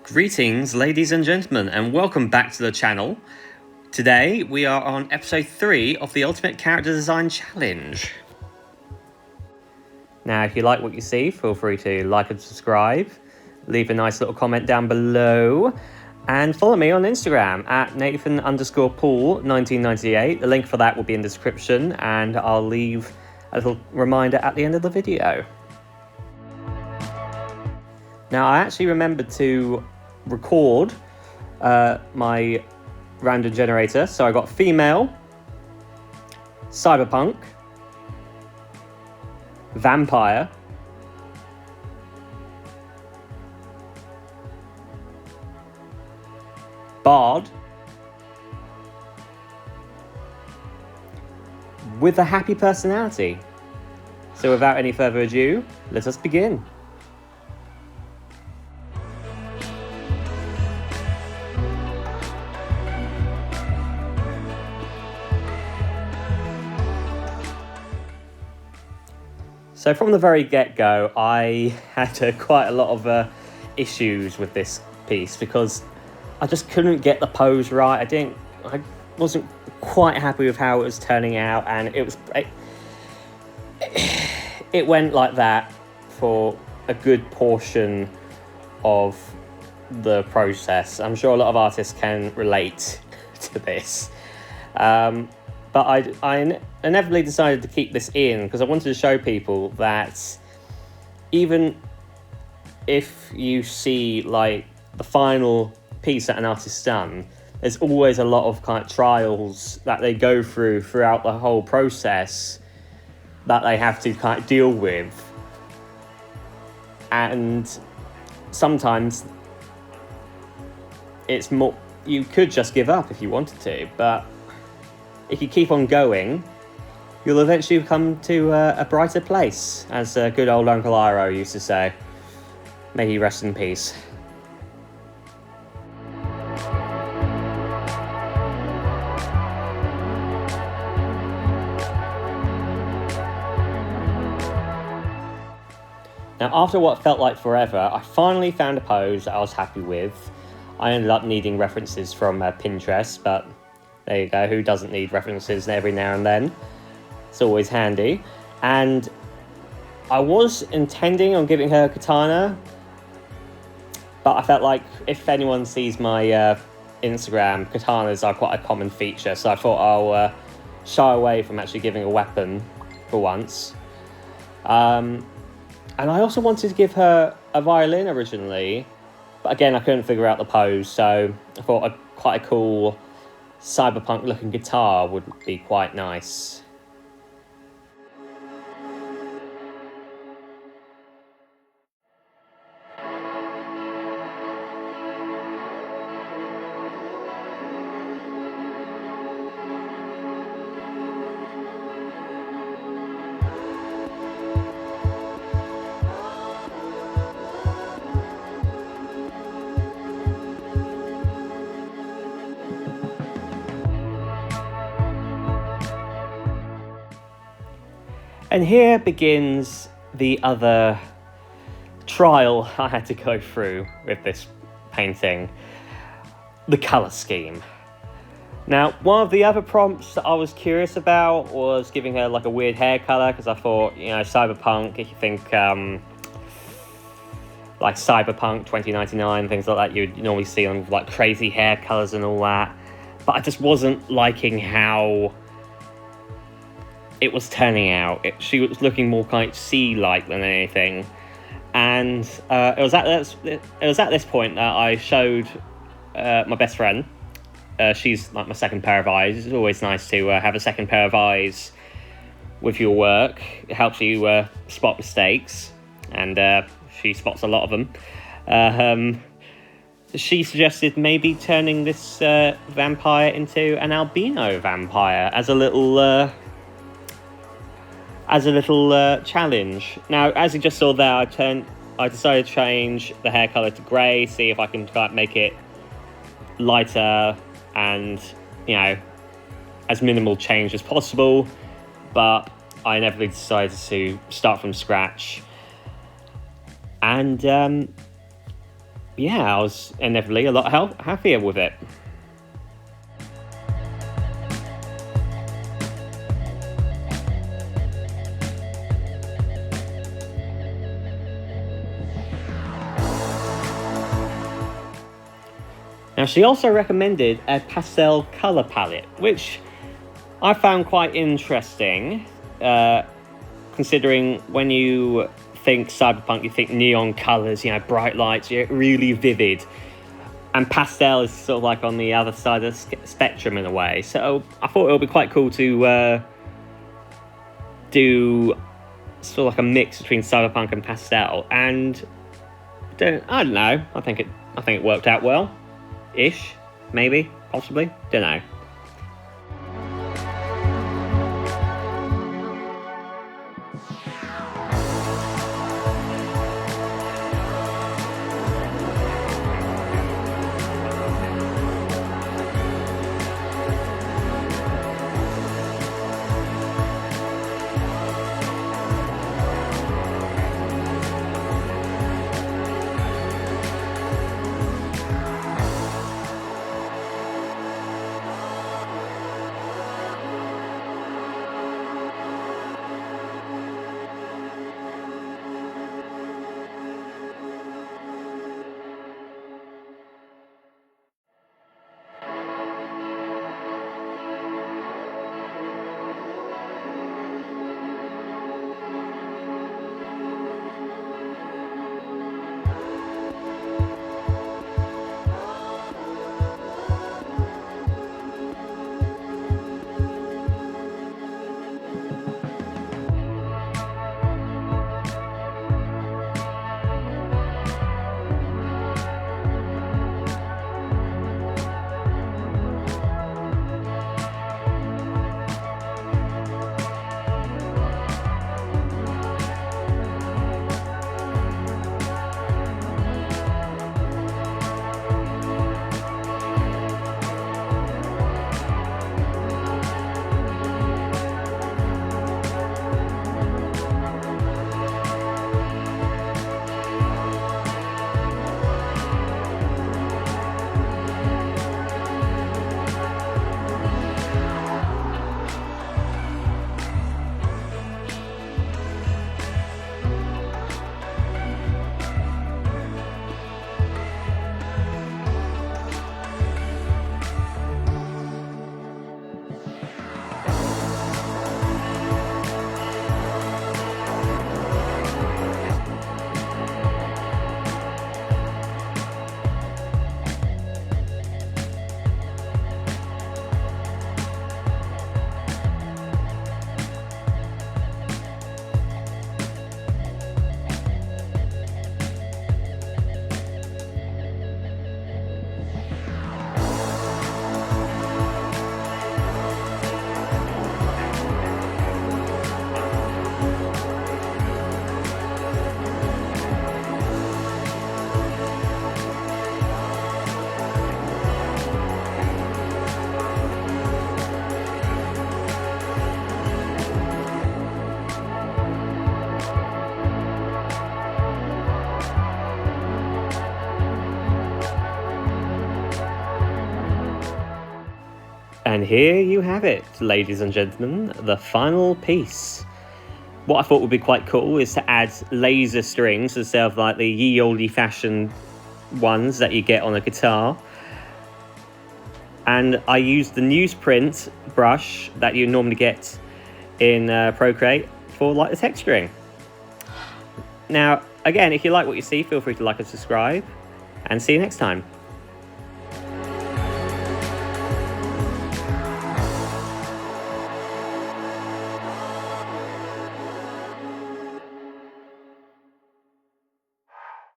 Greetings, ladies and gentlemen, and welcome back to the channel. Today, we are on episode 3 of the Ultimate Character Design Challenge. Now, if you like what you see, feel free to like and subscribe, leave a nice little comment down below, and follow me on Instagram at Nathan_Paul1998. The link for that will be in the description, and I'll leave a little reminder at the end of the video. Now, I actually remembered to record my random generator. So I got female, cyberpunk, vampire, bard, with a happy personality. So without any further ado, let us begin. So from the very get-go, I had quite a lot of issues with this piece because I just couldn't get the pose right. I wasn't quite happy with how it was turning out, and it went like that for a good portion of the process. I'm sure a lot of artists can relate to this. But I inevitably decided to keep this in because I wanted to show people that even if you see like the final piece that an artist's done, there's always a lot of kind of trials that they go throughout the whole process that they have to kind of deal with. And sometimes it's more, you could just give up if you wanted to, but if you keep on going, you'll eventually come to a brighter place, as good old Uncle Iro used to say. May he rest in peace. Now, after what felt like forever, I finally found a pose that I was happy with. I ended up needing references from Pinterest, but there you go, who doesn't need references every now and then? It's always handy. And I was intending on giving her a katana, but I felt like if anyone sees my Instagram, katanas are quite a common feature, so I thought I'll shy away from actually giving a weapon for once. And I also wanted to give her a violin originally, but again, I couldn't figure out the pose, so I thought quite a cool cyberpunk looking guitar would be quite nice. And here begins the other trial I had to go through with this painting, the colour scheme. Now, one of the other prompts that I was curious about was giving her like a weird hair colour, because I thought, you know, cyberpunk, if you think like Cyberpunk 2099, things like that you'd normally see on like crazy hair colours and all that. But I just wasn't liking how it was turning out. She was looking more kind of sea-like than anything, and it was at this point that I showed my best friend. She's like my second pair of eyes. It's always nice to have a second pair of eyes with your work. It helps you spot mistakes, and she spots a lot of them. She suggested maybe turning this vampire into an albino vampire as a little challenge. Now, as you just saw there, I decided to change the hair colour to grey, see if I can try to make it lighter and, you know, as minimal change as possible. But I inevitably decided to start from scratch. And yeah, I was inevitably a lot happier with it. Now, she also recommended a pastel colour palette, which I found quite interesting, considering when you think Cyberpunk, you think neon colours, bright lights, really vivid. And pastel is sort of like on the other side of the spectrum in a way. So I thought it would be quite cool to do sort of like a mix between Cyberpunk and pastel. And I don't know. I think it worked out well. Ish, maybe, possibly, don't know. And here you have it, ladies and gentlemen, the final piece. What I thought would be quite cool is to add laser strings instead of like the ye olde fashioned ones that you get on a guitar. And I used the newsprint brush that you normally get in Procreate for like the texturing. Now, again, if you like what you see, feel free to like and subscribe, and see you next time.